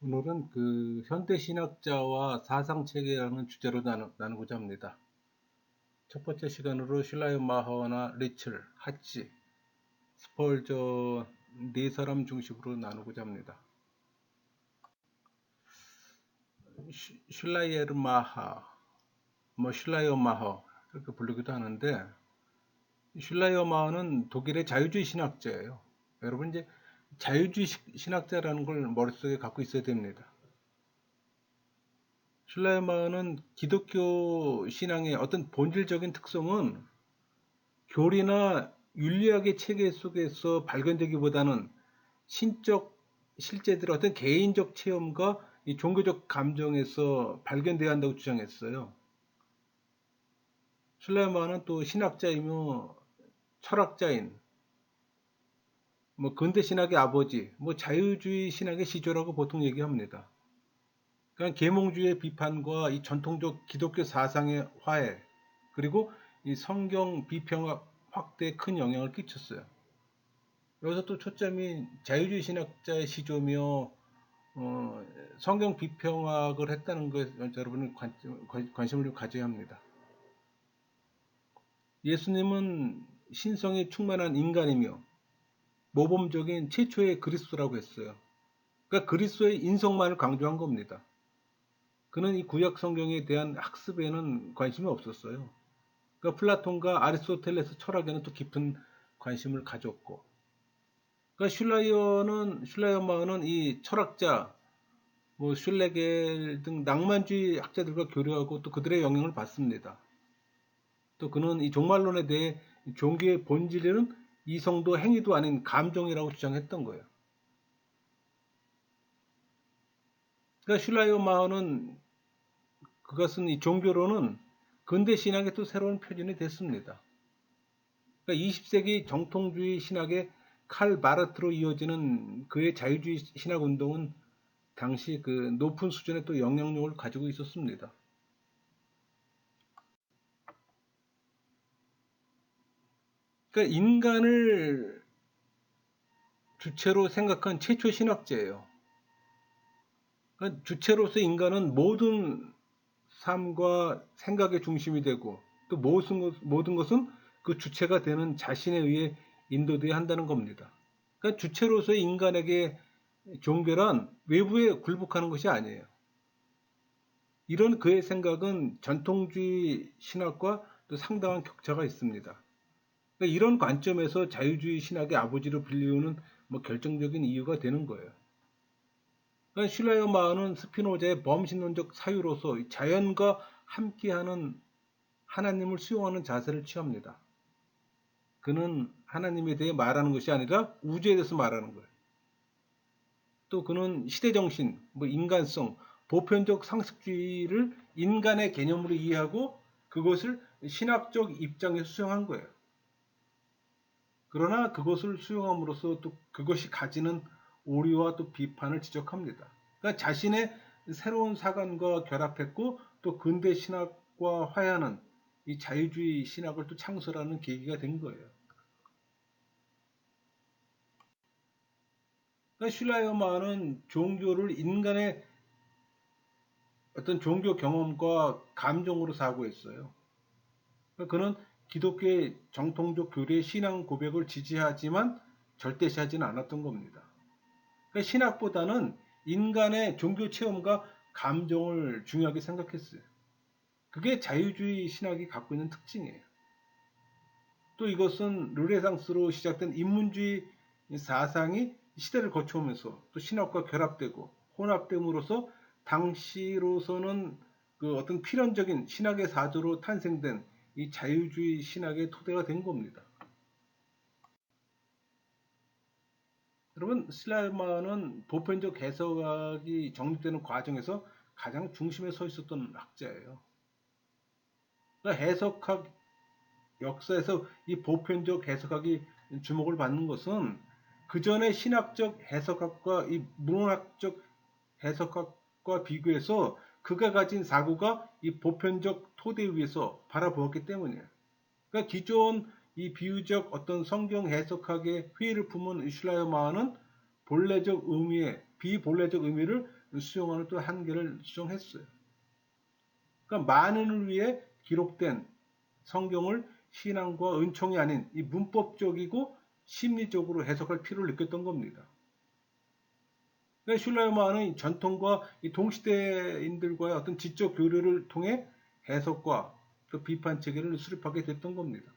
오늘은 그 현대 신학자와 사상 체계라는 주제로 나누고자 합니다. 첫 번째 시간으로 슐라이마허나 리첼, 하치, 스펄저 네 사람 중심으로 나누고자 합니다. 슐라이에르마하, 슐라이어마허 이렇게 부르기도 하는데, 슐라이어마허는 독일의 자유주의 신학자예요. 여러분 이제 자유주의 신학자라는 걸 머릿속에 갖고 있어야 됩니다. 슐라이마허는 기독교 신앙의 어떤 본질적인 특성은 교리나 윤리학의 체계 속에서 발견되기보다는 신적 실제들의 어떤 개인적 체험과 이 종교적 감정에서 발견돼야 한다고 주장했어요. 슐라이마허는 또 신학자이며 철학자인 근대 신학의 아버지, 자유주의 신학의 시조라고 보통 얘기합니다. 그러니까 계몽주의 비판과 이 전통적 기독교 사상의 화해, 그리고 이 성경 비평학 확대에 큰 영향을 끼쳤어요. 여기서 또 초점이 자유주의 신학자의 시조며 성경 비평학을 했다는 것에 여러분은 관심을 가져야 합니다. 예수님은 신성에 충만한 인간이며 모범적인 최초의 그리스도라고 했어요. 그러니까 그리스도의 인성만을 강조한 겁니다. 그는 이 구약 성경에 대한 학습에는 관심이 없었어요. 그러니까 플라톤과 아리스토텔레스 철학에는 또 깊은 관심을 가졌고, 그러니까 슐라이어마허는 이 철학자, 슐레겔 등 낭만주의 학자들과 교류하고 또 그들의 영향을 받습니다. 또 그는 이 종말론에 대해 종교의 본질은 이성도 행위도 아닌 감정이라고 주장했던 거예요. 그러니까 슐라이어마허는 그것은 이 종교로는 근대 신학의 또 새로운 표준이 됐습니다. 그러니까 20세기 정통주의 신학의 칼 마르트로 이어지는 그의 자유주의 신학 운동은 당시 그 높은 수준의 또 영향력을 가지고 있었습니다. 그러니까 인간을 주체로 생각한 최초 신학자예요. 그러니까 주체로서 인간은 모든 삶과 생각의 중심이 되고 또 모든 것은 그 주체가 되는 자신에 의해 인도되어야 한다는 겁니다. 그러니까 주체로서의 인간에게 종교란 외부에 굴복하는 것이 아니에요. 이런 그의 생각은 전통주의 신학과 또 상당한 격차가 있습니다. 그러니까 이런 관점에서 자유주의 신학의 아버지로 불리우는 결정적인 이유가 되는 거예요. 그러니까 슐라이어마허는 스피노자의 범신론적 사유로서 자연과 함께하는 하나님을 수용하는 자세를 취합니다. 그는 하나님에 대해 말하는 것이 아니라 우주에 대해서 말하는 거예요. 또 그는 시대정신, 인간성, 보편적 상식주의를 인간의 개념으로 이해하고 그것을 신학적 입장에서 수용한 거예요. 그러나 그것을 수용함으로써 또 그것이 가지는 오류와 또 비판을 지적합니다. 그러니까 자신의 새로운 사관과 결합했고 또 근대 신학과 화해하는 이 자유주의 신학을 또 창설하는 계기가 된 거예요. 그러니까 슐라이어마허는 종교를 인간의 어떤 종교 경험과 감정으로 사고했어요. 그러니까 그는 기독교의 정통적 교리의 신앙 고백을 지지하지만 절대시하지는 않았던 겁니다. 그러니까 신학보다는 인간의 종교 체험과 감정을 중요하게 생각했어요. 그게 자유주의 신학이 갖고 있는 특징이에요. 또 이것은 르네상스로 시작된 인문주의 사상이 시대를 거쳐오면서 또 신학과 결합되고 혼합됨으로써 당시로서는 그 어떤 필연적인 신학의 사조로 탄생된 이 자유주의 신학의 토대가 된 겁니다. 여러분, 슬라이마는 보편적 해석학이 정립되는 과정에서 가장 중심에 서 있었던 학자예요. 그러니까 해석학 역사에서 이 보편적 해석학이 주목을 받는 것은 그 전에 신학적 해석학과 이 문학적 해석학과 비교해서 그가 가진 사고가 이 보편적 토대 위에서 바라보았기 때문이에요. 그러니까 기존 이 비유적 어떤 성경 해석학의 회의를 품은 슐라이어마허는 본래적 의미의 비본래적 의미를 수용하는 또 한계를 수정했어요. 그러니까 만인을 위해 기록된 성경을 신앙과 은총이 아닌 이 문법적이고 심리적으로 해석할 필요를 느꼈던 겁니다. 그러니까 슐라이마는 전통과 이 동시대인들과의 어떤 지적 교류를 통해 해석과 또 비판 체계를 수립하게 됐던 겁니다.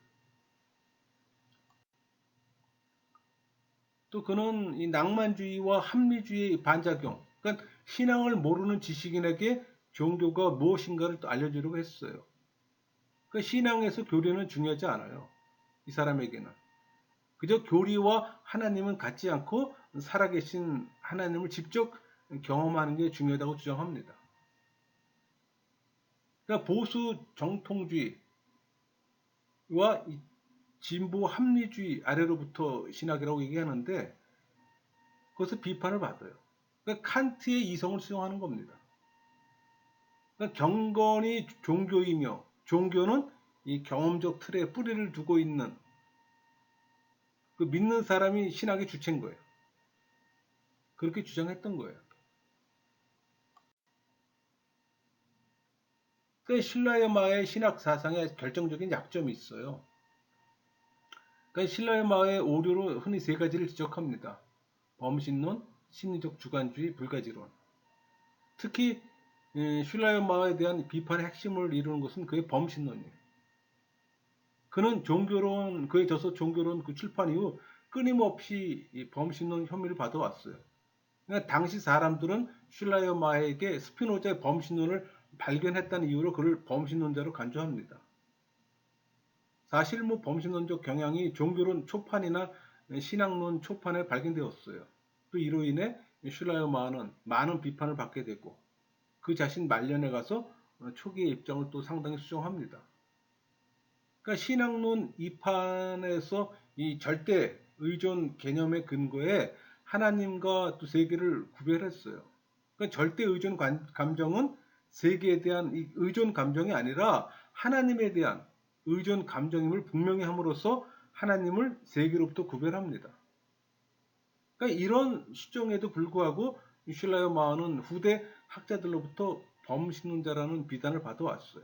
또 그는 이 낭만주의와 합리주의의 반작용, 그러니까 신앙을 모르는 지식인에게 종교가 무엇인가를 또 알려주려고 했어요. 그러니까 신앙에서 교리는 중요하지 않아요. 이 사람에게는. 그저 교리와 하나님은 같지 않고 살아계신 하나님을 직접 경험하는 게 중요하다고 주장합니다. 그러니까 보수 정통주의와 진보 합리주의 아래로부터 신학이라고 얘기하는데 그것을 비판을 받아요. 그러니까 칸트의 이성을 수용하는 겁니다. 그러니까 경건이 종교이며 종교는 이 경험적 틀에 뿌리를 두고 있는 그 믿는 사람이 신학의 주체인 거예요. 그렇게 주장했던 거예요. 그 신라의 신학 사상에 결정적인 약점이 있어요. 그러니까 신라의 오류로 흔히 세 가지를 지적합니다. 범신론, 심리적 주관주의, 불가지론. 특히 슐라이어마에 대한 비판의 핵심을 이루는 것은 그의 범신론이에요. 그는 종교론, 그의 저서 종교론 그 출판 이후 끊임없이 이 범신론 혐의를 받아왔어요. 그러니까 당시 사람들은 슐라이어마에게 스피노자의 범신론을 발견했다는 이유로 그를 범신론자로 간주합니다. 사실 뭐 범신론적 경향이 종교론 초판이나 신학론 초판에 발견되었어요. 또 이로 인해 슐라이어마는 많은 비판을 받게 되고 그 자신 말년에 가서 초기의 입장을 또 상당히 수정합니다. 그러니까 신학론 2판에서 이 절대 의존 개념의 근거에 하나님과 또 세계를 구별했어요. 그러니까 절대 의존 감정은 세계에 대한 이 의존 감정이 아니라 하나님에 대한 의존 감정임을 분명히 함으로써 하나님을 세계로부터 구별합니다. 그러니까 이런 수정에도 불구하고 슐라이어 마어는 후대 학자들로부터 범신론자라는 비난을 받아왔어요.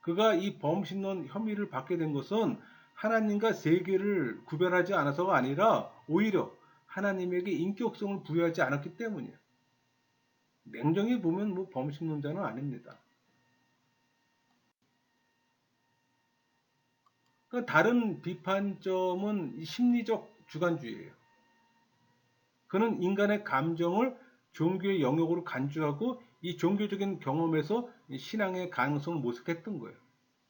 그가 이 범신론 혐의를 받게 된 것은 하나님과 세계를 구별하지 않아서가 아니라 오히려 하나님에게 인격성을 부여하지 않았기 때문이에요. 냉정히 보면 뭐 범신론자는 아닙니다. 그러니까 다른 비판점은 심리적 주관주의예요. 그는 인간의 감정을 종교의 영역으로 간주하고 이 종교적인 경험에서 신앙의 가능성을 모색했던 거예요.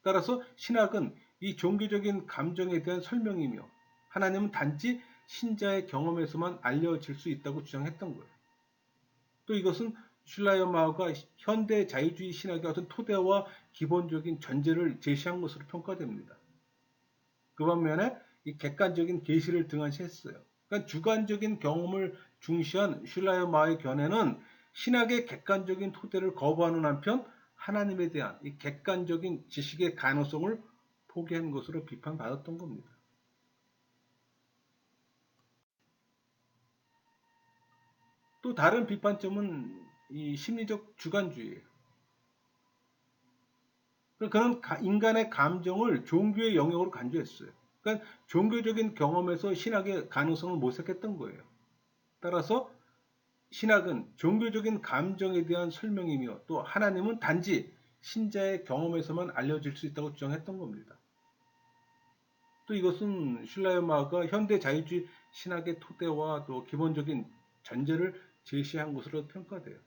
따라서 신학은 이 종교적인 감정에 대한 설명이며 하나님은 단지 신자의 경험에서만 알려질 수 있다고 주장했던 거예요. 또 이것은 슐라이어마우가 현대 자유주의 신학의 어떤 토대와 기본적인 전제를 제시한 것으로 평가됩니다. 그 반면에 이 객관적인 계시를 등한시했어요. 그러니까 주관적인 경험을 중시한 슐라이어마의 견해는 신학의 객관적인 토대를 거부하는 한편 하나님에 대한 이 객관적인 지식의 가능성을 포기한 것으로 비판받았던 겁니다. 또 다른 비판점은 이 심리적 주관주의예요. 그는 인간의 감정을 종교의 영역으로 간주했어요. 그러니까 종교적인 경험에서 신학의 가능성을 모색했던 거예요. 따라서 신학은 종교적인 감정에 대한 설명이며 또 하나님은 단지 신자의 경험에서만 알려질 수 있다고 주장했던 겁니다. 또 이것은 슐라이어마가 현대 자유주의 신학의 토대와 또 기본적인 전제를 제시한 것으로 평가돼요.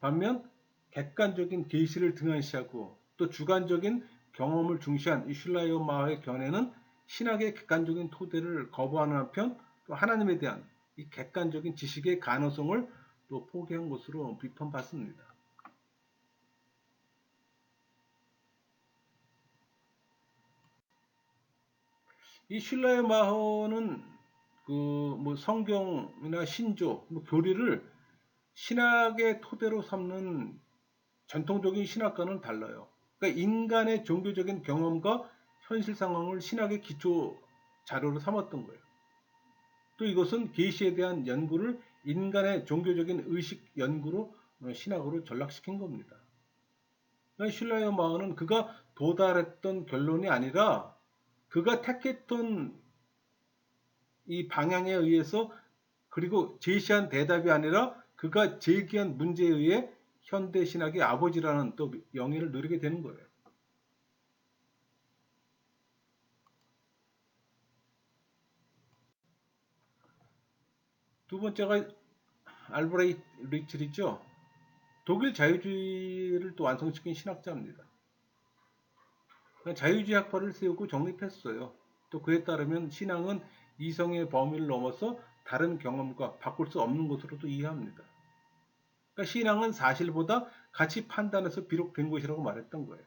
반면 객관적인 계시를 등한시하고 또 주관적인 경험을 중시한 이 슐라이어마의 견해는 신학의 객관적인 토대를 거부하는 한편 또 하나님에 대한 이 객관적인 지식의 가능성을 또 포기한 것으로 비판받습니다. 이 슐라이어마호는 그 뭐 성경이나 신조, 뭐 교리를 신학의 토대로 삼는 전통적인 신학과는 달라요. 그러니까 인간의 종교적인 경험과 현실 상황을 신학의 기초 자료로 삼았던 거예요. 또 이것은 계시에 대한 연구를 인간의 종교적인 의식 연구로 신학으로 전락시킨 겁니다. 그러니까 슐라이어 마어는 그가 도달했던 결론이 아니라 그가 택했던 이 방향에 의해서 그리고 제시한 대답이 아니라 그가 제기한 문제에 의해 현대 신학의 아버지라는 또 영예를 누리게 되는 거예요. 두 번째가 알브레이트 리첼이죠. 독일 자유주의를 또 완성시킨 신학자입니다. 자유주의 학파를 세우고 정립했어요. 또 그에 따르면 신앙은 이성의 범위를 넘어서 다른 경험과 바꿀 수 없는 것으로도 이해합니다. 그러니까 신앙은 사실보다 가치 판단에서 비롯된 것이라고 말했던 거예요.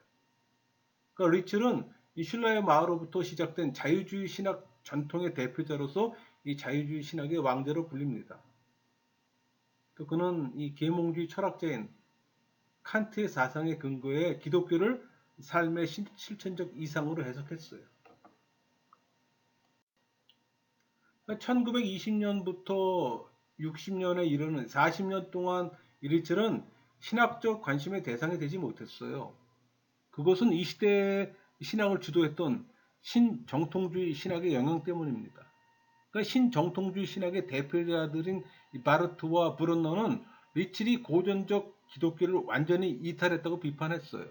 그러니까 리첼은 이 슐라의 마을로부터 시작된 자유주의 신학 전통의 대표자로서 이 자유주의 신학의 왕자로 불립니다. 또 그는 이 계몽주의 철학자인 칸트의 사상에 근거해 기독교를 삶의 실천적 이상으로 해석했어요. 1920년부터 60년에 이르는 40년 동안 리첼은 신학적 관심의 대상이 되지 못했어요. 그것은 이 시대의 신학을 주도했던 신정통주의 신학의 영향 때문입니다. 그러니까 신정통주의 신학의 대표자들인 바르트와 브룬너는 리첼이 고전적 기독교를 완전히 이탈했다고 비판했어요.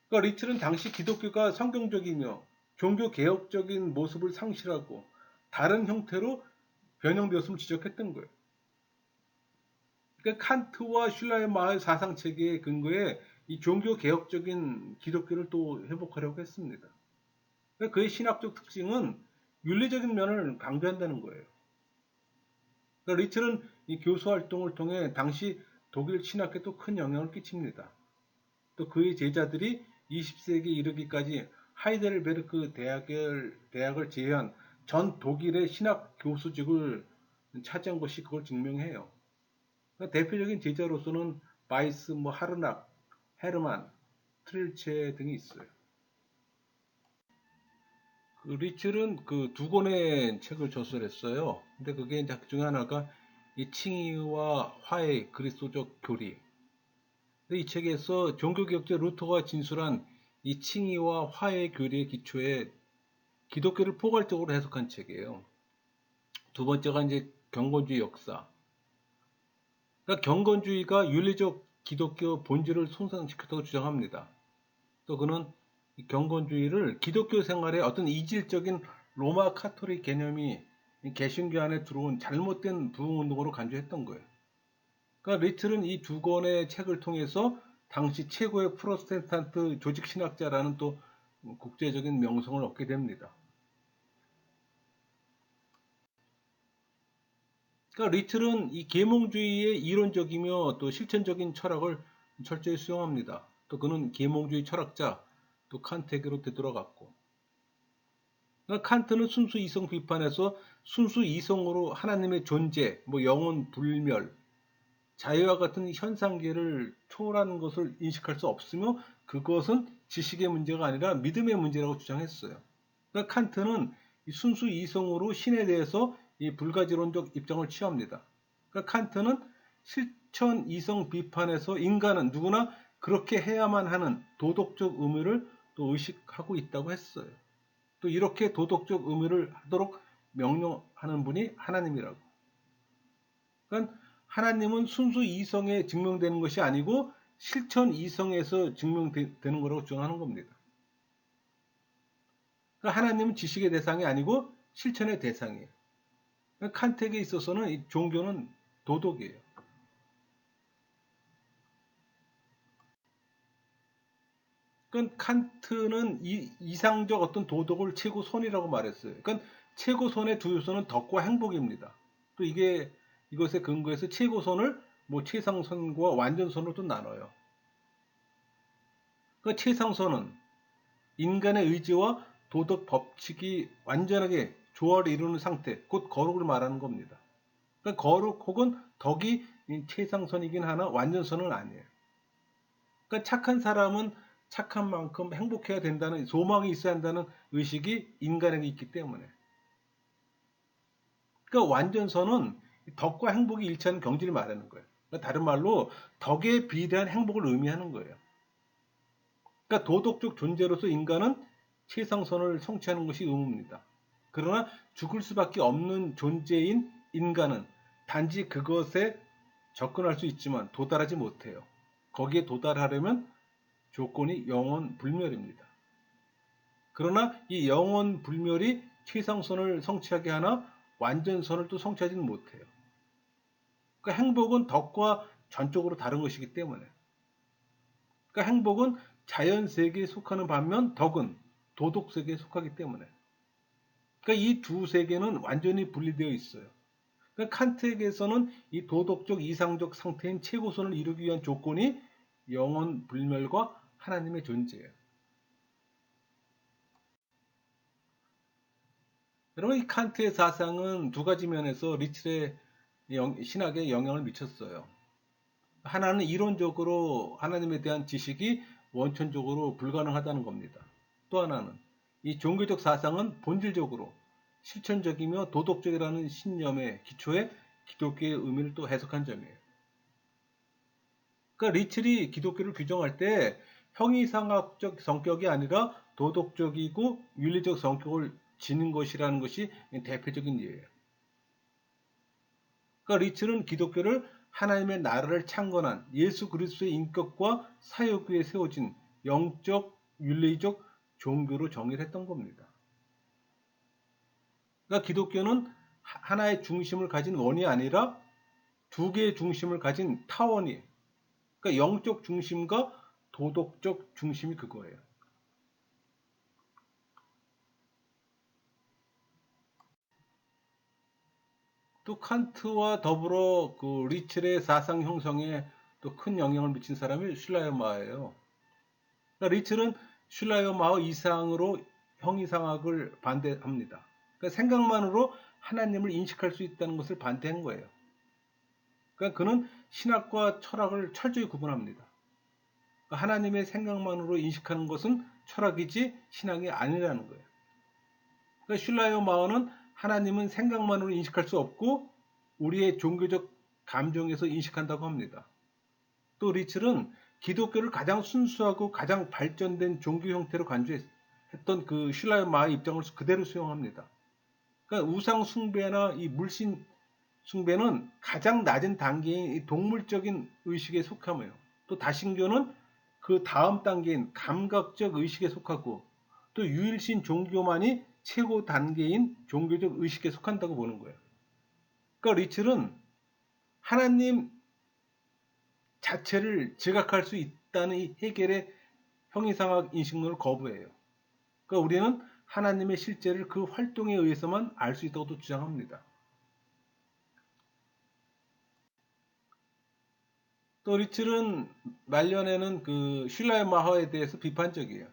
그러니까 리첼은 당시 기독교가 성경적이며 종교 개혁적인 모습을 상실하고 다른 형태로 변형되었음을 지적했던 거예요. 그러니까 칸트와 슐라이마의 사상 체계에 근거해 이 종교 개혁적인 기독교를 또 회복하려고 했습니다. 그러니까 그의 신학적 특징은 윤리적인 면을 강조한다는 거예요. 그러니까 리첼은 이 교수 활동을 통해 당시 독일 신학에 또 큰 영향을 끼칩니다. 또 그의 제자들이 20세기 이르기까지 하이델베르크 대학을 제외한 전 독일의 신학 교수직을 차지한 것이 그걸 증명해요. 그러니까 대표적인 제자로서는 바이스, 하르낙, 헤르만, 트릴체 등이 있어요. 그 리첼은 그 두 권의 책을 저술했어요. 근데 그게 이제 그 중에 하나가 이 칭의와 화해 그리스도적 교리. 근데 이 책에서 종교개혁자 루터가 진술한 이 칭의와 화해 교리의 기초에 기독교를 포괄적으로 해석한 책이에요. 두 번째가 이제 경건주의 역사. 그러니까 경건주의가 윤리적 기독교 본질을 손상시켰다고 주장합니다. 또 그는 경건주의를 기독교 생활의 어떤 이질적인 로마 카톨릭 개념이 개신교 안에 들어온 잘못된 부흥운동으로 간주했던 거예요. 그러니까 리틀은 이 두 권의 책을 통해서 당시 최고의 프로테스탄트 조직 신학자라는 또 국제적인 명성을 얻게 됩니다. 그러니까 리틀은 이 계몽주의의 이론적이며 또 실천적인 철학을 철저히 수용합니다. 또 그는 계몽주의 철학자, 또 칸트에게로 되돌아갔고, 그러니까 칸트는 순수 이성 비판에서 순수 이성으로 하나님의 존재, 영혼 불멸, 자유와 같은 현상계를 초월하는 것을 인식할 수 없으며 그것은 지식의 문제가 아니라 믿음의 문제라고 주장했어요. 그러니까 칸트는 순수 이성으로 신에 대해서 이 불가지론적 입장을 취합니다. 그러니까 칸트는 실천 이성 비판에서 인간은 누구나 그렇게 해야만 하는 도덕적 의무를 또 의식하고 있다고 했어요. 또 이렇게 도덕적 의무를 하도록 명령하는 분이 하나님이라고. 그러니까 하나님은 순수 이성에 증명되는 것이 아니고 실천 이성에서 증명되는 거라고 주장하는 겁니다. 그러니까 하나님은 지식의 대상이 아니고 실천의 대상이에요. 그러니까 칸트에게 있어서는 이 종교는 도덕이에요. 그러니까 칸트는 이상적 어떤 도덕을 최고선이라고 말했어요. 그러니까 최고선의 두 요소는 덕과 행복입니다. 또 이것에 근거해서 최고선을 최상선과 완전선으로 또 나눠요. 그 최상선은 인간의 의지와 도덕 법칙이 완전하게 조화를 이루는 상태, 곧 거룩을 말하는 겁니다. 그러니까 거룩 혹은 덕이 최상선이긴 하나 완전선은 아니에요. 그러니까 착한 사람은 착한 만큼 행복해야 된다는 소망이 있어야 한다는 의식이 인간에게 있기 때문에. 그러니까 완전선은 덕과 행복이 일치하는 경지를 말하는 거예요. 그러니까 다른 말로 덕에 비례한 행복을 의미하는 거예요. 그러니까 도덕적 존재로서 인간은 최상선을 성취하는 것이 의무입니다. 그러나 죽을 수밖에 없는 존재인 인간은 단지 그것에 접근할 수 있지만 도달하지 못해요. 거기에 도달하려면 조건이 영원 불멸입니다. 그러나 이 영원 불멸이 최상선을 성취하게 하나 완전선을 또 성취하지는 못해요. 그러니까 행복은 덕과 전적으로 다른 것이기 때문에. 그러니까 행복은 자연 세계에 속하는 반면 덕은 도덕 세계에 속하기 때문에. 그러니까 이 두 세계는 완전히 분리되어 있어요. 그러니까 칸트에게서는 이 도덕적 이상적 상태인 최고선을 이루기 위한 조건이 영원 불멸과 하나님의 존재예요. 여러분, 이 칸트의 사상은 두 가지 면에서 리첼의 신학에 영향을 미쳤어요. 하나는 이론적으로 하나님에 대한 지식이 원천적으로 불가능하다는 겁니다. 또 하나는 이 종교적 사상은 본질적으로 실천적이며 도덕적이라는 신념의 기초에 기독교의 의미를 또 해석한 점이에요. 그러니까 리첼이 기독교를 규정할 때 형이상학적 성격이 아니라 도덕적이고 윤리적 성격을 지닌 것이라는 것이 대표적인 예예요. 그러니까 리첼은 기독교를 하나님의 나라를 창건한 예수 그리스도의 인격과 사역 위에 세워진 영적, 윤리적 종교로 정의를 했던 겁니다. 그러니까 기독교는 하나의 중심을 가진 원이 아니라 두 개의 중심을 가진 타원이, 그러니까 영적 중심과 도덕적 중심이 그거예요. 또 칸트와 더불어 그 리첼의 사상 형성에 또 큰 영향을 미친 사람이 슐라이어마예요. 그러니까 리첼은 슐라이어마의 이상으로 형이상학을 반대합니다. 그러니까 생각만으로 하나님을 인식할 수 있다는 것을 반대한 거예요. 그러니까 그는 신학과 철학을 철저히 구분합니다. 그러니까 하나님의 생각만으로 인식하는 것은 철학이지 신학이 아니라는 거예요. 그러니까 슐라이어 마어는 하나님은 생각만으로 인식할 수 없고 우리의 종교적 감정에서 인식한다고 합니다. 또 리첼은 기독교를 가장 순수하고 가장 발전된 종교 형태로 간주했던 그 슐라이어 마의 입장을 그대로 수용합니다. 그러니까 우상 숭배나 이 물신 숭배는 가장 낮은 단계인 동물적인 의식에 속하며요. 또 다신교는 그 다음 단계인 감각적 의식에 속하고 또 유일신 종교만이 최고 단계인 종교적 의식에 속한다고 보는 거예요. 그러니까 리첼은 하나님 자체를 지각할 수 있다는 이 해겔의 형이상학 인식론을 거부해요. 그러니까 우리는 하나님의 실제를 그 활동에 의해서만 알 수 있다고 주장합니다. 또 리첼은 말년에는 그 슐라의 마하에 대해서 비판적이에요.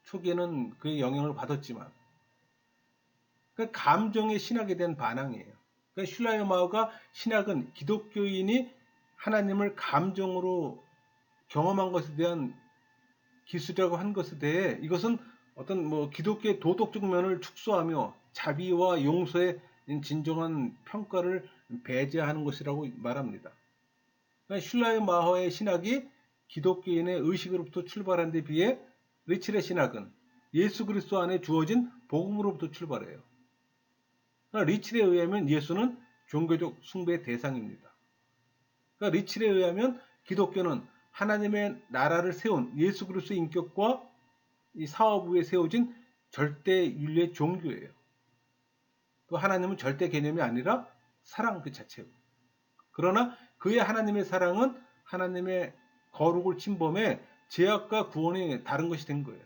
초기에는 그의 영향을 받았지만 그 감정의 신학에 대한 반항이에요. 그러니까 슐라의 마하가 신학은 기독교인이 하나님을 감정으로 경험한 것에 대한 기술이라고 한 것에 대해 이것은 어떤 뭐 기독교의 도덕적 면을 축소하며 자비와 용서의 진정한 평가를 배제하는 것이라고 말합니다. 그러니까 슐라의 마허의 신학이 기독교인의 의식으로부터 출발한 데 비해 리첼의 신학은 예수 그리스도 안에 주어진 복음으로부터 출발해요. 그러니까 리첼에 의하면 예수는 종교적 숭배의 대상입니다. 그러니까 리첼에 의하면 기독교는 하나님의 나라를 세운 예수 그리스도의 인격과 이 사업 위에 세워진 절대 윤리의 종교예요. 또 하나님은 절대 개념이 아니라 사랑 그 자체고. 그러나 그의 하나님의 사랑은 하나님의 거룩을 침범해 죄악과 구원이 다른 것이 된 거예요.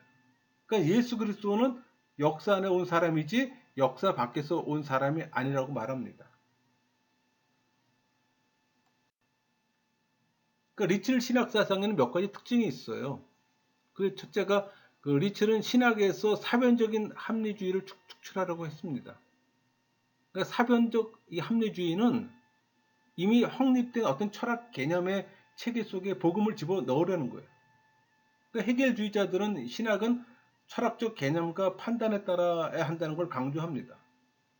그러니까 예수 그리스도는 역사 안에 온 사람이지 역사 밖에서 온 사람이 아니라고 말합니다. 그러니까 리첼 신학 사상에는 몇 가지 특징이 있어요. 그 첫째가 그 리첼은 신학에서 사변적인 합리주의를 축출하려고 했습니다. 그러니까 사변적 이 합리주의는 이미 확립된 어떤 철학 개념의 체계 속에 복음을 집어 넣으려는 거예요. 그러니까 해결주의자들은 신학은 철학적 개념과 판단에 따라야 한다는 걸 강조합니다.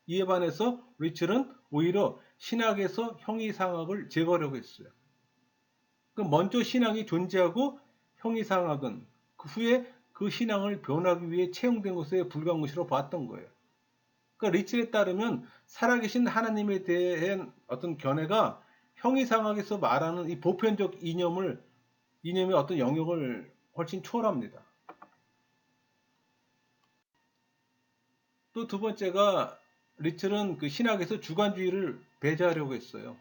이에 반해서 리첼은 오히려 신학에서 형이상학을 제거하려고 했어요. 먼저 신앙이 존재하고 형이상학은 그 후에 그 신앙을 변하기 위해 채용된 것에 불과한 것이라고 봤던 거예요. 그러니까 리첼에 따르면 살아계신 하나님에 대한 어떤 견해가 형이상학에서 말하는 이 보편적 이념의 어떤 영역을 훨씬 초월합니다. 또 두 번째가 리첼은 그 신학에서 주관주의를 배제하려고 했어요.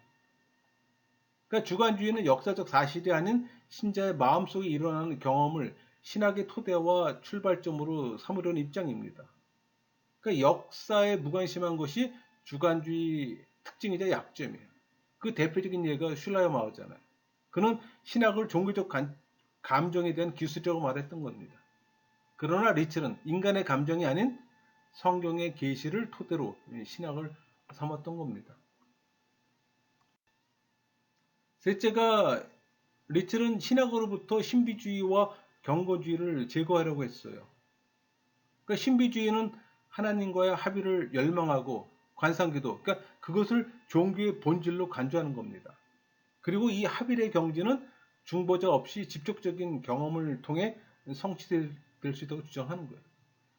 그러니까 주관주의는 역사적 사실이 아닌 신자의 마음속에 일어나는 경험을 신학의 토대와 출발점으로 삼으려는 입장입니다. 그러니까 역사에 무관심한 것이 주관주의 특징이자 약점이에요. 그 대표적인 예가 슐라이어마우잖아요. 그는 신학을 종교적 감정에 대한 기술이라고 말했던 겁니다. 그러나 리첼은 인간의 감정이 아닌 성경의 계시를 토대로 신학을 삼았던 겁니다. 셋째가 리첼은 신학으로부터 신비주의와 경건주의를 제거하려고 했어요. 그러니까 신비주의는 하나님과의 합의를 열망하고 관상기도, 그러니까 그것을 종교의 본질로 간주하는 겁니다. 그리고 이 합의의 경지는 중보자 없이 직접적인 경험을 통해 성취될 수 있다고 주장하는 거예요.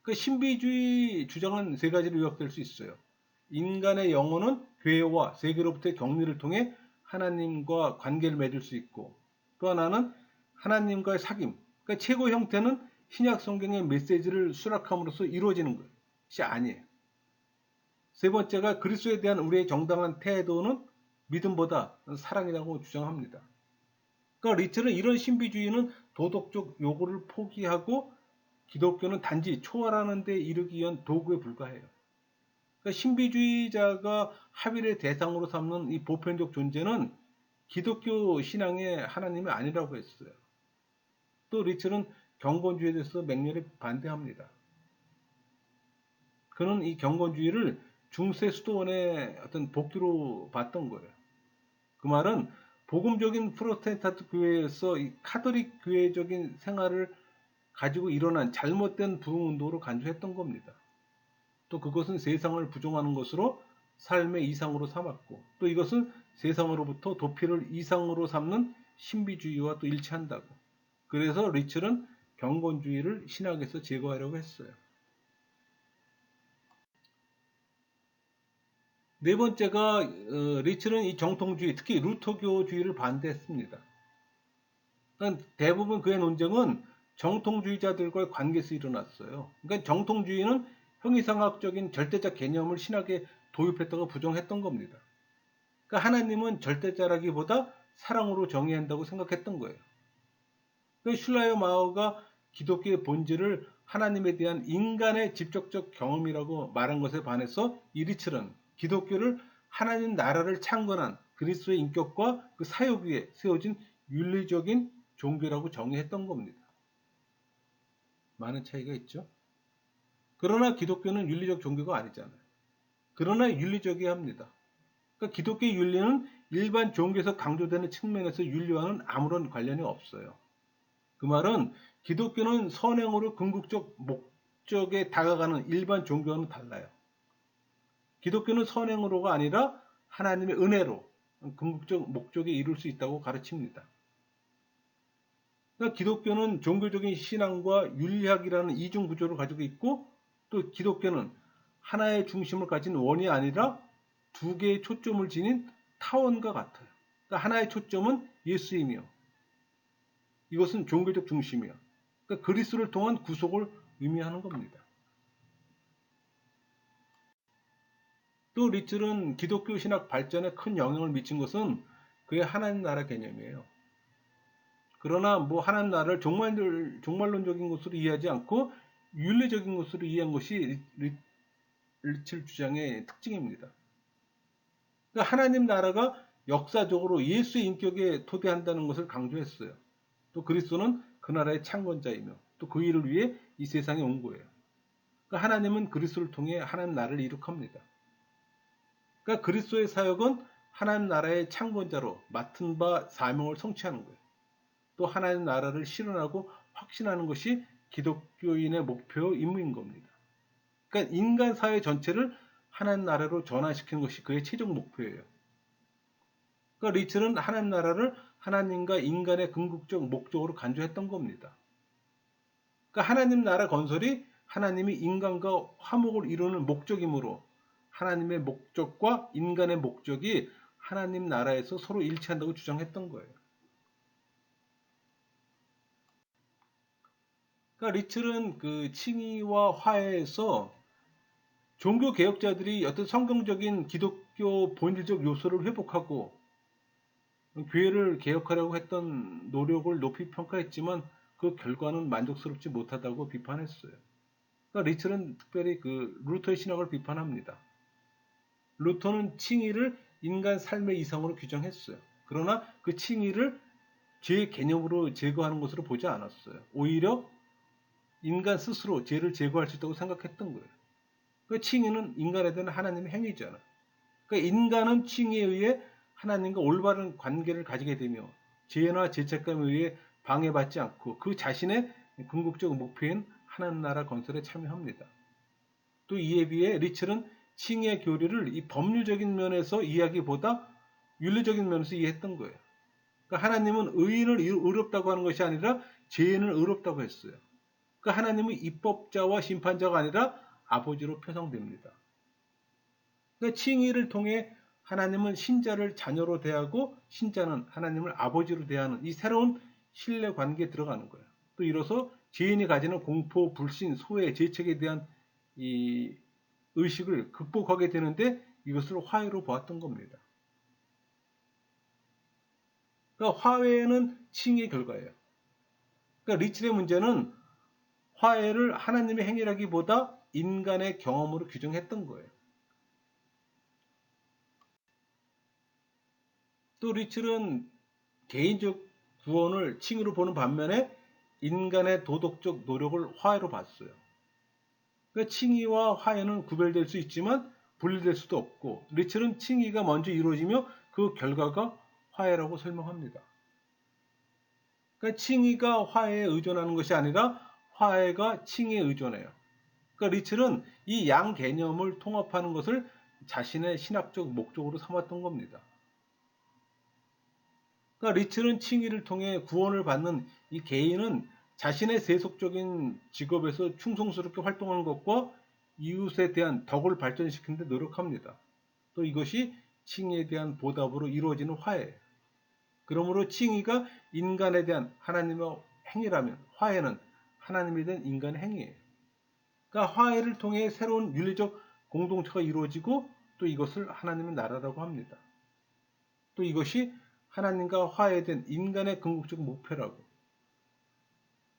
그 신비주의 주장은 세 가지로 요약될 수 있어요. 인간의 영혼은 교회와 세계로부터의 격리를 통해 하나님과 관계를 맺을 수 있고, 또 하나는 하나님과의 사귐, 그러니까 최고 형태는 신약 성경의 메시지를 수락함으로써 이루어지는 것이 아니에요. 세 번째가 그리스도에 대한 우리의 정당한 태도는 믿음보다 사랑이라고 주장합니다. 그러니까 리첼은 이런 신비주의는 도덕적 요구를 포기하고 기독교는 단지 초월하는 데 이르기 위한 도구에 불과해요. 그러니까 신비주의자가 합의의 대상으로 삼는 이 보편적 존재는 기독교 신앙의 하나님이 아니라고 했어요. 또 리첼은 경건주의에 대해서 맹렬히 반대합니다. 그는 이 경건주의를 중세 수도원의 어떤 복귀로 봤던 거예요. 그 말은 복음적인 프로테스탄트 교회에서 이 카톨릭 교회적인 생활을 가지고 일어난 잘못된 부흥운동으로 간주했던 겁니다. 또 그것은 세상을 부정하는 것으로 삶의 이상으로 삼았고, 또 이것은 세상으로부터 도피를 이상으로 삼는 신비주의와 또 일치한다고. 그래서 리첼은 경건주의를 신학에서 제거하려고 했어요. 네 번째가 리첼은 이 정통주의, 특히 루터교주의를 반대했습니다. 그러니까 대부분 그의 논쟁은 정통주의자들과의 관계에서 일어났어요. 그러니까 정통주의는 형이상학적인 절대적 개념을 신학에 도입했다고 부정했던 겁니다. 그러니까 하나님은 절대자라기보다 사랑으로 정의한다고 생각했던 거예요. 그러니까 슐라이어 마오가 기독교의 본질을 하나님에 대한 인간의 직접적 경험이라고 말한 것에 반해서 이 리첼은 기독교를 하나님 나라를 창건한 그리스도의 인격과 그 사역 위에 세워진 윤리적인 종교라고 정의했던 겁니다. 많은 차이가 있죠. 그러나 기독교는 윤리적 종교가 아니잖아요. 그러나 윤리적이어야 합니다. 그러니까 기독교의 윤리는 일반 종교에서 강조되는 측면에서 윤리와는 아무런 관련이 없어요. 그 말은 기독교는 선행으로 궁극적 목적에 다가가는 일반 종교와는 달라요. 기독교는 선행으로가 아니라 하나님의 은혜로 궁극적 목적에 이룰 수 있다고 가르칩니다. 그러니까 기독교는 종교적인 신앙과 윤리학이라는 이중 구조를 가지고 있고, 또 기독교는 하나의 중심을 가진 원이 아니라 두 개의 초점을 지닌 타원과 같아요. 그러니까 하나의 초점은 예수이며 이것은 종교적 중심이요. 그러니까 그리스도를 통한 구속을 의미하는 겁니다. 또 리첼은 기독교 신학 발전에 큰 영향을 미친 것은 그의 하나님 나라 개념이에요. 그러나 하나님 나라를 종말론적인 것으로 이해하지 않고 윤리적인 것으로 이해한 것이 리첼 주장의 특징입니다. 그러니까 하나님 나라가 역사적으로 예수의 인격에 토대한다는 것을 강조했어요. 또 그리스도는 그 나라의 창건자이며 또 그 일을 위해 이 세상에 온 거예요. 그러니까 하나님은 그리스도를 통해 하나님 나라를 이룩합니다. 그러니까 그리스도의 사역은 하나님 나라의 창건자로 맡은 바 사명을 성취하는 거예요. 또 하나님 나라를 실현하고 확신하는 것이 기독교인의 목표 임무인 겁니다. 그러니까 인간 사회 전체를 하나님 나라로 전환시키는 것이 그의 최종 목표예요. 그러니까 리츠는 하나님 나라를 하나님과 인간의 궁극적 목적으로 간주했던 겁니다. 그러니까 하나님 나라 건설이 하나님이 인간과 화목을 이루는 목적이므로 하나님의 목적과 인간의 목적이 하나님 나라에서 서로 일치한다고 주장했던 거예요. 그러니까 리틀은 그 칭의와 화해에서 종교 개혁자들이 어떤 성경적인 기독교 본질적 요소를 회복하고 교회를 개혁하려고 했던 노력을 높이 평가했지만 그 결과는 만족스럽지 못하다고 비판했어요. 그러니까 리틀은 특별히 그 루터의 신학을 비판합니다. 루터는 칭의를 인간 삶의 이상으로 규정했어요. 그러나 그 칭의를 죄의 개념으로 제거하는 것으로 보지 않았어요. 오히려 인간 스스로 죄를 제거할 수 있다고 생각했던 거예요. 그 칭의는 인간에 대한 하나님의 행위잖아. 그러니까 인간은 칭의에 의해 하나님과 올바른 관계를 가지게 되며 죄나 죄책감에 의해 방해받지 않고 그 자신의 궁극적 목표인 하나님 나라 건설에 참여합니다. 또 이에 비해 리첼은 칭의의 교리를 이 법률적인 면에서 이해하기보다 윤리적인 면에서 이해했던 거예요. 그러니까 하나님은 의인을 의롭다고 하는 것이 아니라 죄인을 의롭다고 했어요. 그러니까 하나님은 입법자와 심판자가 아니라 아버지로 표상됩니다. 그러니까 칭의를 통해 하나님은 신자를 자녀로 대하고 신자는 하나님을 아버지로 대하는 이 새로운 신뢰 관계에 들어가는 거예요. 또 이로써 죄인이 가지는 공포, 불신, 소외, 죄책에 대한 이 의식을 극복하게 되는데 이것을 화해로 보았던 겁니다. 그러니까 화해는 칭의의 결과예요. 그러니까 리첼의 문제는 화해를 하나님의 행위라기보다 인간의 경험으로 규정했던 거예요. 또 리첼은 개인적 구원을 칭의로 보는 반면에 인간의 도덕적 노력을 화해로 봤어요. 그러니까 칭의와 화해는 구별될 수 있지만 분리될 수도 없고 리첼은 칭의가 먼저 이루어지며 그 결과가 화해라고 설명합니다. 그러니까 칭의가 화해에 의존하는 것이 아니라 화해가 칭의에 의존해요. 그러니까 리첼은 이 양 개념을 통합하는 것을 자신의 신학적 목적으로 삼았던 겁니다. 그러니까 리첼은 칭의를 통해 구원을 받는 이 개인은 자신의 세속적인 직업에서 충성스럽게 활동하는 것과 이웃에 대한 덕을 발전시키는 데 노력합니다. 또 이것이 칭의에 대한 보답으로 이루어지는 화해. 그러므로 칭의가 인간에 대한 하나님의 행위라면 화해는 하나님에 대한 인간의 행위예요. 그러니까 화해를 통해 새로운 윤리적 공동체가 이루어지고 또 이것을 하나님의 나라라고 합니다. 또 이것이 하나님과 화해된 인간의 궁극적 목표라고.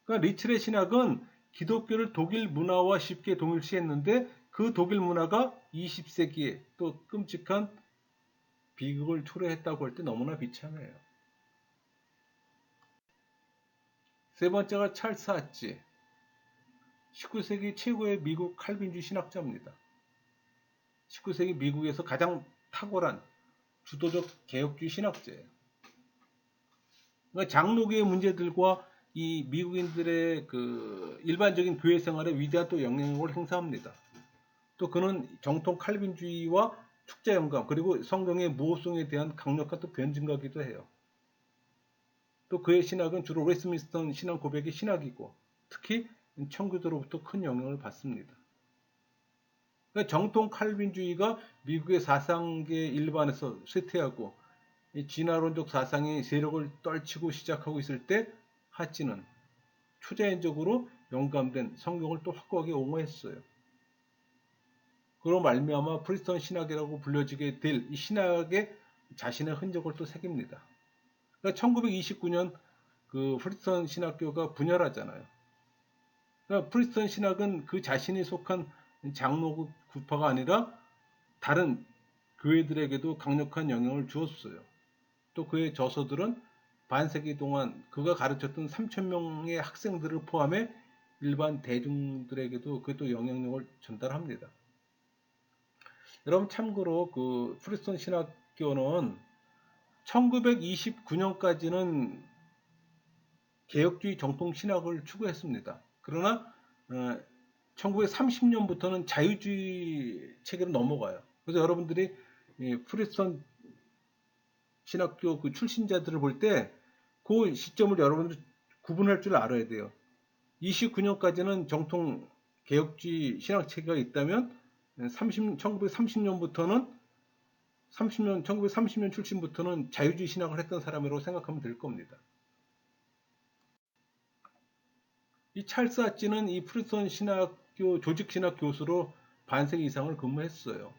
그러니까 리첼의 신학은 기독교를 독일 문화와 쉽게 동일시했는데 그 독일 문화가 20세기에 또 끔찍한 비극을 초래했다고 할 때 너무나 비참해요. 세 번째가 찰스 하치, 19세기 최고의 미국 칼빈주의 신학자입니다. 19세기 미국에서 가장 탁월한 주도적 개혁주의 신학자예요. 그러니까 장로교의 문제들과 이 미국인들의 그 일반적인 교회 생활에 위대한 또 영향력을 행사합니다. 또 그는 정통 칼빈주의와 축자 영감 그리고 성경의 무호성에 대한 강력한 또 변증가기도 해요. 또 그의 신학은 주로 웨스트민스터 신앙 고백의 신학이고 특히 청교도로부터 큰 영향을 받습니다. 그러니까 정통 칼빈주의가 미국의 사상계 일반에서 쇠퇴하고 진화론적 사상이 세력을 떨치고 시작하고 있을 때 하치는 초자연적으로 영감된 성경을 또 확고하게 옹호했어요. 그로 말미암아 프리스턴 신학이라고 불려지게 될 이 신학에 자신의 흔적을 또 새깁니다. 그러니까 1929년 그 프리스턴 신학교가 분열하잖아요. 그러니까 프리스턴 신학은 그 자신이 속한 장로 구파가 아니라 다른 교회들에게도 강력한 영향을 주었어요. 또 그의 저서들은 반세기 동안 그가 가르쳤던 3,000명의 학생들을 포함해 일반 대중들에게도 그또 영향력을 전달합니다. 여러분 참고로 그 프리스턴 신학교는 1929년까지는 개혁주의 정통 신학을 추구했습니다. 그러나 1930년부터는 자유주의 체계로 넘어가요. 그래서 여러분들이 프리스턴 신학교 그 출신자들을 볼 때 그 시점을 여러분들 구분할 줄 알아야 돼요. 29년까지는 정통 개혁주의 신학 체계가 있다면 1930년부터는 1930년 출신부터는 자유주의 신학을 했던 사람이라고 생각하면 될 겁니다. 이 찰스 하치는 이 프리스턴 신학교 조직 신학 교수로 반세기 이상을 근무했어요.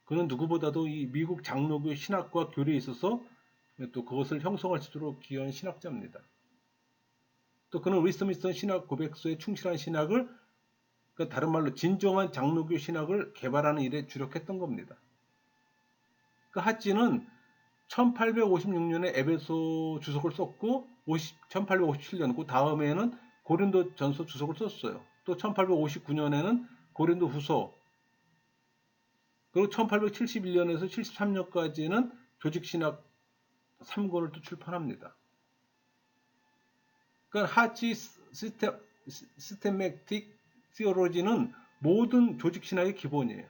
그는 누구보다도 이 미국 장로교 신학과 교리에 있어서 또 그것을 형성할 수 있도록 기여한 신학자입니다. 또 그는 위스민스터 신학 고백서에 충실한 신학을, 그러니까 다른 말로 진정한 장로교 신학을 개발하는 일에 주력했던 겁니다. 그 하찌는 1856년에 에베소 주석을 썼고 1857년 그 다음에는 고린도 전서 주석을 썼어요. 또 1859년에는 고린도 후서, 그리고 1871년에서 73년까지는 조직신학 3권을 또 출판합니다. 그러니까 하치 시스테매틱 시어로지는 모든 조직신학의 기본이에요.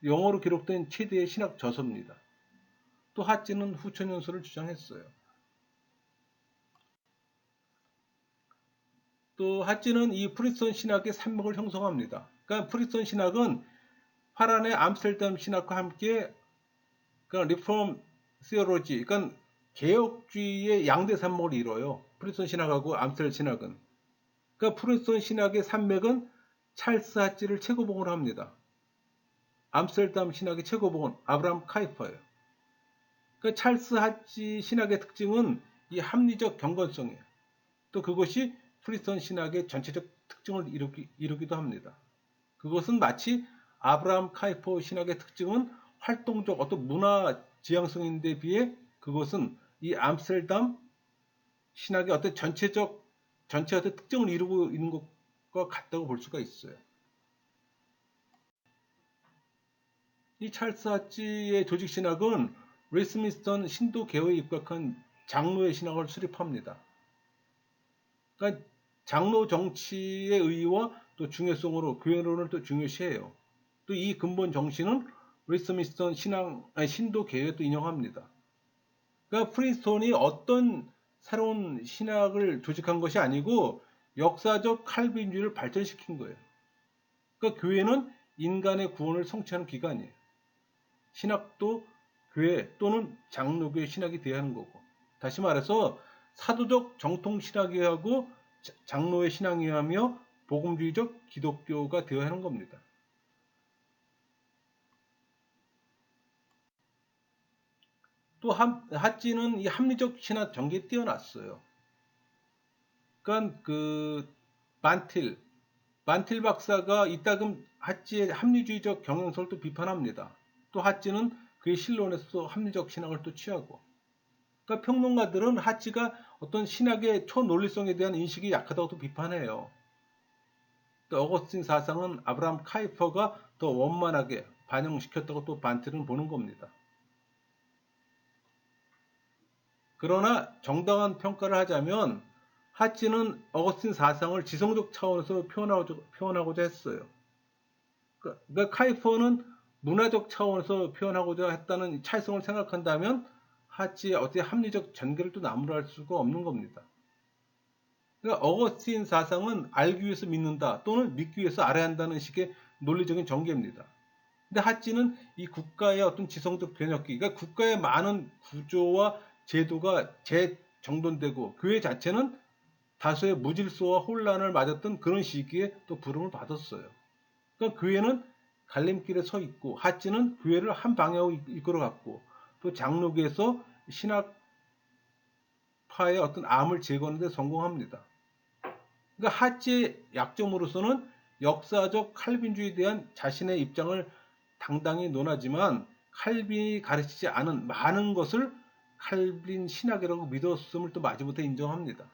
영어로 기록된 최대의 신학 저서입니다. 또 하찌는 후천연설을 주장했어요. 또 하찌는 이 프리스턴 신학의 산맥을 형성합니다. 그러니까 프리스턴 신학은 파란의 암스테르담 신학과 함께 그러니까 리폼 시어로지, 그러니까 개혁주의의 양대 산맥을 이뤄요. 프리스턴 신학하고 암스테르담 신학은. 그러니까 프리스턴 신학의 산맥은 찰스 하찌를 최고봉으로 합니다. 암스테르담 신학의 최고봉은 아브라함 카이퍼예요. 그러니까 찰스 하찌 신학의 특징은 이 합리적 경건성이에요. 또 그것이 프리스턴 신학의 전체적 특징을 이루기도 합니다. 그것은 마치 아브라함 카이퍼 신학의 특징은 활동적 어떤 문화 지향성인데 비해 그것은 이 암스테르담 신학의 어떤 전체 어떤 특징을 이루고 있는 것과 같다고 볼 수가 있어요. 이 찰스 하찌의 조직 신학은 웨스민스턴 신도 개회에 입각한 장로의 신학을 수립합니다. 그러니까 장로 정치의 의의와 또 중요성으로 교회론을 또 중요시해요. 또 이 근본 정신은 웨스민스턴 신도 개회에 또 인용합니다. 그러니까 프리스톤이 어떤 새로운 신학을 조직한 것이 아니고 역사적 칼빈주의를 발전시킨 거예요. 그러니까 교회는 인간의 구원을 성취하는 기관이에요. 신학도 교회 또는 장로교의 신학이 되어야 하는 거고, 다시 말해서 사도적 정통 신학이하고 장로의 신앙이하며 복음주의적 기독교가 되어야 하는 겁니다. 또 하찌는 이 합리적 신학 전개에 뛰어났어요. 그러니까 그 반틸 박사가 이따금 하찌의 합리주의적 경향성을 또 비판합니다. 또 하찌는 그의 신론에서 합리적 신학을 또 취하고, 그러니까 평론가들은 하찌가 어떤 신학의 초논리성에 대한 인식이 약하다고 또 비판해요. 또 어거스틴 사상은 아브라함 카이퍼가 더 원만하게 반영시켰다고 또 반틸은 보는 겁니다. 그러나 정당한 평가를 하자면 하찌는 어거스틴 사상을 지성적 차원에서 표현하고자 했어요. 그러니까 카이퍼는 문화적 차원에서 표현하고자 했다는 차이성을 생각한다면 하찌의 어떻게 합리적 전개를 또 나무랄 수가 없는 겁니다. 그러니까 어거스틴 사상은 알기 위해서 믿는다 또는 믿기 위해서 알아야 한다는 식의 논리적인 전개입니다. 근데 하찌는 이 국가의 어떤 지성적 변혁기, 그러니까 국가의 많은 구조와 제도가 재정돈되고 교회 자체는 다소의 무질서와 혼란을 맞았던 그런 시기에 또 부름을 받았어요. 그러니까 교회는 갈림길에 서 있고 하찌는 교회를 한 방향으로 이끌어갔고 또 장로교에서 신학파의 어떤 암을 제거하는 데 성공합니다. 그러니까 하찌의 약점으로서는 역사적 칼빈주의에 대한 자신의 입장을 당당히 논하지만 칼빈이 가르치지 않은 많은 것을 칼빈 신학이라고 믿었음을 또 마지못해 인정합니다.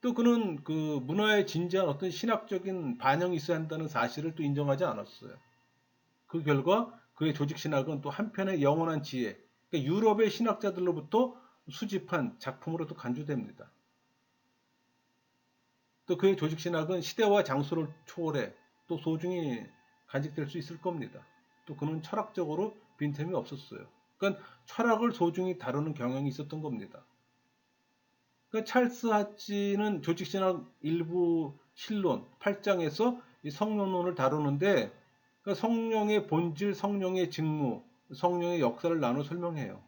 또 그는 그 문화에 진지한 어떤 신학적인 반영이 있어야 한다는 사실을 또 인정하지 않았어요. 그 결과 그의 조직 신학은 또 한편의 영원한 지혜, 그러니까 유럽의 신학자들로부터 수집한 작품으로도 간주됩니다. 또 그의 조직신학은 시대와 장소를 초월해 또 소중히 간직될 수 있을 겁니다. 또 그는 철학적으로 빈틈이 없었어요. 그러니까 철학을 소중히 다루는 경향이 있었던 겁니다. 그러니까 찰스 하치는 조직신학 일부 실론 8장에서 이 성령론을 다루는데 그러니까 성령의 본질, 성령의 직무, 성령의 역사를 나눠 설명해요.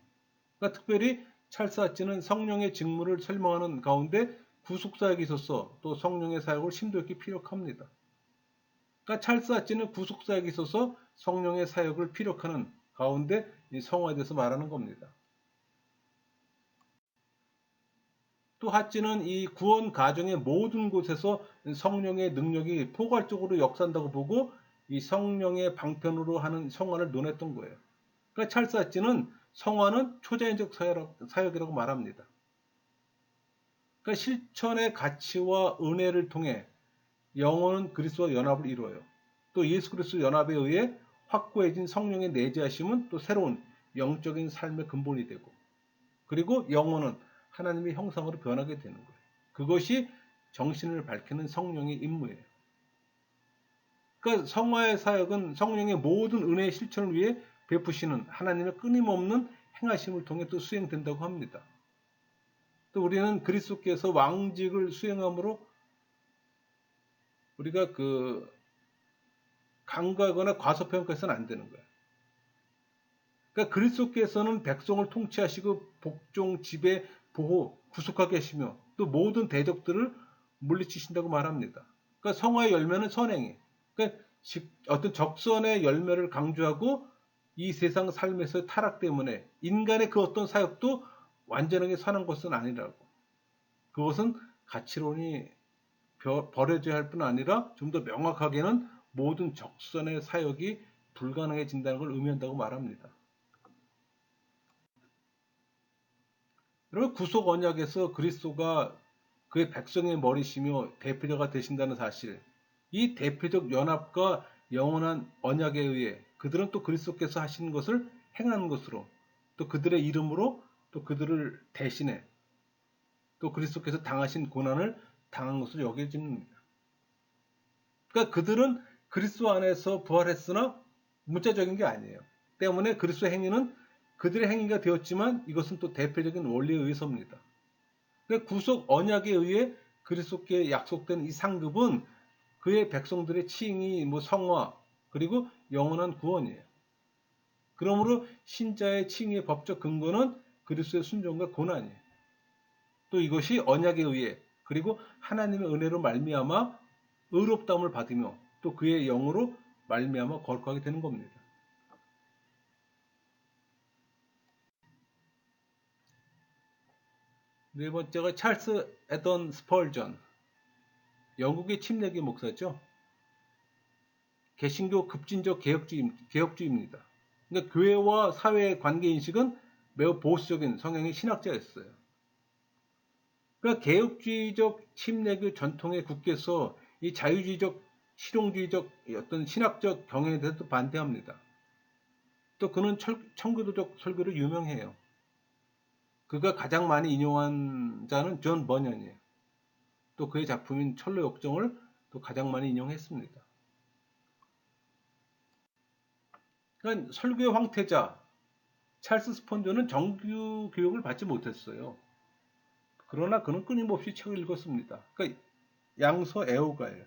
그러니까 특별히 찰스 하치는 성령의 직무를 설명하는 가운데 구속사역이 있어서 또 성령의 사역을 심도 있게 피력합니다. 그러니까 찰스 하치는 구속사역이 있어서 성령의 사역을 피력하는 가운데 이 성화에 대해서 말하는 겁니다. 또 하치는 이 구원 가정의 모든 곳에서 성령의 능력이 포괄적으로 역사한다고 보고 이 성령의 방편으로 하는 성화를 논했던 거예요. 그러니까 찰스 하치는 성화는 초자연적 사역이라고 말합니다. 그러니까 실천의 가치와 은혜를 통해 영혼은 그리스도와 연합을 이루어요. 또 예수 그리스도 연합에 의해 확고해진 성령의 내재하심은 또 새로운 영적인 삶의 근본이 되고 그리고 영혼은 하나님의 형상으로 변하게 되는 거예요. 그것이 정신을 밝히는 성령의 임무예요. 그러니까 성화의 사역은 성령의 모든 은혜의 실천을 위해 베푸시는 하나님의 끊임없는 행하심을 통해 또 수행된다고 합니다. 또 우리는 그리스도께서 왕직을 수행함으로 우리가 간과하거나 과소평가해서는 안 되는 거예요. 그러니까 그리스도께서는 백성을 통치하시고 복종, 지배, 보호, 구속하게 하시며 또 모든 대적들을 물리치신다고 말합니다. 그러니까 성화의 열매는 선행이에요. 그러니까 어떤 적선의 열매를 강조하고 이 세상 삶에서 타락 때문에 인간의 그 어떤 사역도 완전하게 선한 것은 아니라고. 그것은 가치론이 버려져야 할 뿐 아니라 좀 더 명확하게는 모든 적선의 사역이 불가능해진다는 걸 의미한다고 말합니다. 여러분 구속 언약에서 그리스도가 그의 백성의 머리시며 대표자가 되신다는 사실, 이 대표적 연합과 영원한 언약에 의해 그들은 또 그리스도께서 하신 것을 행하는 것으로 또 그들의 이름으로 또 그들을 대신해 또 그리스도께서 당하신 고난을 당한 것으로 여겨집니다. 그러니까 그들은 그리스도 안에서 부활했으나 문자적인 게 아니에요. 때문에 그리스도의 행위는 그들의 행위가 되었지만 이것은 또 대표적인 원리에 의해서입니다. 그러니까 구속 언약에 의해 그리스도께 약속된 이 상급은 그의 백성들의 칭의, 성화, 그리고 영원한 구원이에요. 그러므로 신자의 칭의의 법적 근거는 그리스도의 순종과 고난이에요. 또 이것이 언약에 의해 그리고 하나님의 은혜로 말미암아 의롭다함을 받으며 또 그의 영으로 말미암아 거룩하게 되는 겁니다. 네 번째가 찰스 에던 스펄전, 영국의 침례교 목사죠. 개신교 급진적 개혁주의입니다. 그러니까 교회와 사회의 관계 인식은 매우 보수적인 성향의 신학자였어요. 그러니까 개혁주의적 침례교 전통에 국께서 이 자유주의적 실용주의적 어떤 신학적 경향에 대해서 반대합니다. 또 그는 청교도적 설교를 유명해요. 그가 가장 많이 인용한 자는 존 버년이에요. 또 그의 작품인 철로 역정을 또 가장 많이 인용했습니다. 그러니까 설교의 황태자 찰스 스펀저는 정규 교육을 받지 못했어요. 그러나 그는 끊임없이 책을 읽었습니다. 그러니까 양서 애호가예요.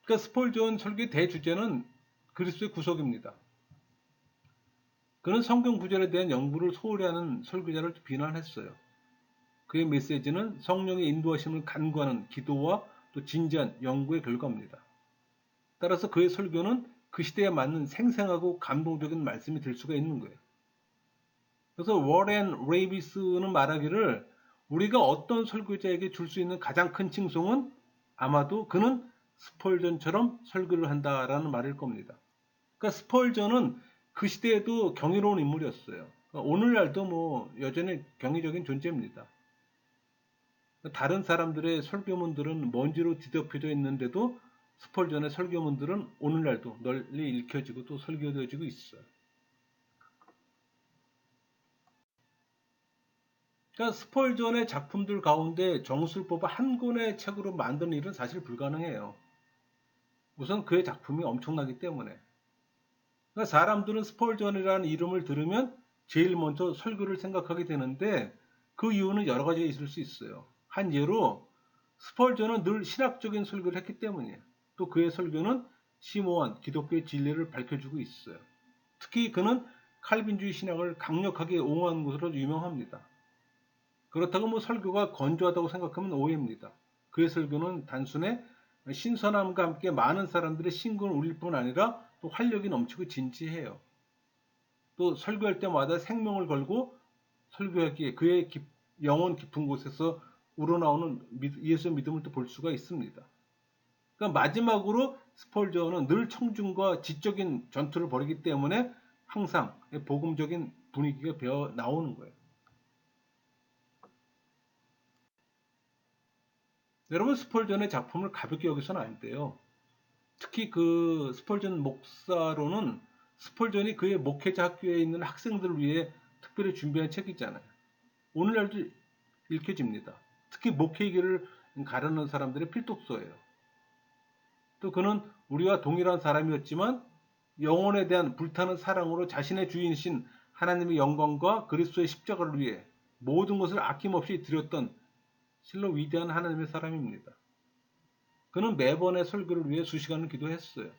그러니까 스펄전 설교의 대주제는 그리스도의 구속입니다. 그는 성경 구절에 대한 연구를 소홀히 하는 설교자를 비난했어요. 그의 메시지는 성령의 인도하심을 간구하는 기도와 또 진지한 연구의 결과입니다. 따라서 그의 설교는 그 시대에 맞는 생생하고 감동적인 말씀이 될 수가 있는 거예요. 그래서 워렌 레이비스는 말하기를 우리가 어떤 설교자에게 줄 수 있는 가장 큰 칭송은 아마도 그는 스펄전처럼 설교를 한다라는 말일 겁니다. 그러니까 스펄전은 그 시대에도 경이로운 인물이었어요. 그러니까 오늘날도 여전히 경이적인 존재입니다. 다른 사람들의 설교문들은 먼지로 뒤덮여져 있는데도 스펄전의 설교문들은 오늘날도 널리 읽혀지고 또 설교되어지고 있어요. 그러니까 스펄전의 작품들 가운데 정술법을 한 권의 책으로 만드는 일은 사실 불가능해요. 우선 그의 작품이 엄청나기 때문에. 그러니까 사람들은 스펄전이라는 이름을 들으면 제일 먼저 설교를 생각하게 되는데 그 이유는 여러 가지가 있을 수 있어요. 한 예로 스펄전은 늘 신학적인 설교를 했기 때문이에요. 또 그의 설교는 심오한 기독교의 진리를 밝혀주고 있어요. 특히 그는 칼빈주의 신학을 강력하게 옹호한 것으로 유명합니다. 그렇다고 뭐 설교가 건조하다고 생각하면 오해입니다. 그의 설교는 단순히 신선함과 함께 많은 사람들의 심금을 울릴 뿐 아니라 또 활력이 넘치고 진지해요. 또 설교할 때마다 생명을 걸고 설교하기에 그의 영혼 깊은 곳에서 우러나오는 예수의 믿음을 또 볼 수가 있습니다. 그러니까 마지막으로 스펄전은 늘 청중과 지적인 전투를 벌이기 때문에 항상 복음적인 분위기가 배어 나오는 거예요. 여러분 스펄전의 작품을 가볍게 여기서는 안 돼요. 특히 그 스펄전 목사로는 스펄전이 그의 목회자 학교에 있는 학생들을 위해 특별히 준비한 책이잖아요. 오늘날도 읽혀집니다. 특히 목회기를 가르는 사람들의 필독서예요. 또 그는 우리와 동일한 사람이었지만 영혼에 대한 불타는 사랑으로 자신의 주인이신 하나님의 영광과 그리스도의 십자가를 위해 모든 것을 아낌없이 드렸던 실로 위대한 하나님의 사람입니다. 그는 매번의 설교를 위해 수시간을 기도했어요.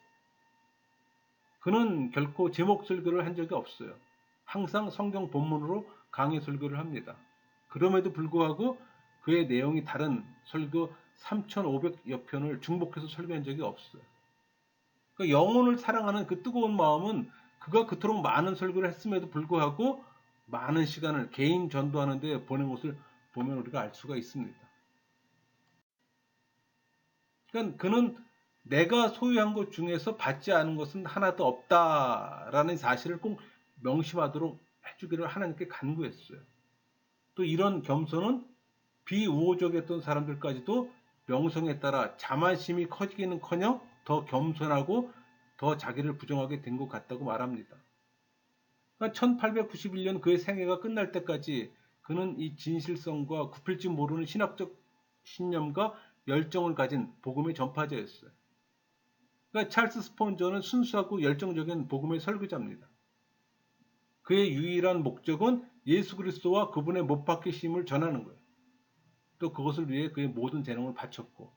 그는 결코 제목 설교를 한 적이 없어요. 항상 성경 본문으로 강의 설교를 합니다. 그럼에도 불구하고 그의 내용이 다른 설교 3,500여 편을 중복해서 설교한 적이 없어요. 그 영혼을 사랑하는 그 뜨거운 마음은 그가 그토록 많은 설교를 했음에도 불구하고 많은 시간을 개인 전도하는 데 보낸 것을 보면 우리가 알 수가 있습니다. 그러니까 그는 내가 소유한 것 중에서 받지 않은 것은 하나도 없다라는 사실을 꼭 명심하도록 해주기를 하나님께 간구했어요. 또 이런 겸손은 비우호적이었던 사람들까지도 명성에 따라 자만심이 커지기는커녕 더 겸손하고 더 자기를 부정하게 된 것 같다고 말합니다. 그러니까 1891년 그의 생애가 끝날 때까지 그는 이 진실성과 굽힐지 모르는 신학적 신념과 열정을 가진 복음의 전파자였어요. 그러니까 찰스 스폰저는 순수하고 열정적인 복음의 설교자입니다. 그의 유일한 목적은 예수 그리스도와 그분의 못 박히심을 전하는 거예요. 또 그것을 위해 그의 모든 재능을 바쳤고.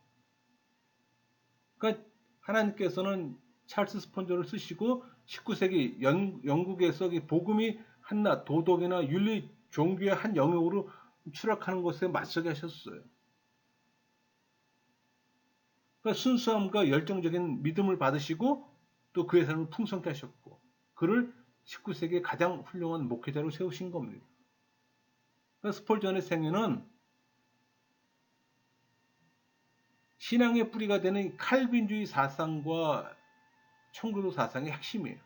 그러니까 하나님께서는 찰스 스폰저를 쓰시고 19세기 영국에서 복음이 한낱 도덕이나 윤리 종교의 한 영역으로 추락하는 것에 맞서게 하셨어요. 그러니까 순수함과 열정적인 믿음을 받으시고 또 그의 삶을 풍성케 하셨고 그를 19세기의 가장 훌륭한 목회자로 세우신 겁니다. 그러니까 스펄전의 생애는 신앙의 뿌리가 되는 칼빈주의 사상과 청교도 사상의 핵심이에요.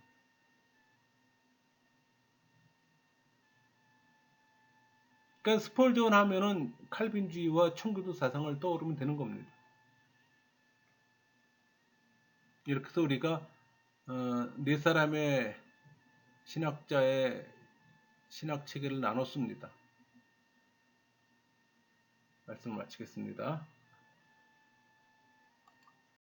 그러니까 스펄전 하면은 칼빈주의와 청교도 사상을 떠오르면 되는 겁니다. 이렇게 해서 우리가 네 사람의 신학자의 신학 체계를 나눴습니다. 말씀을 마치겠습니다.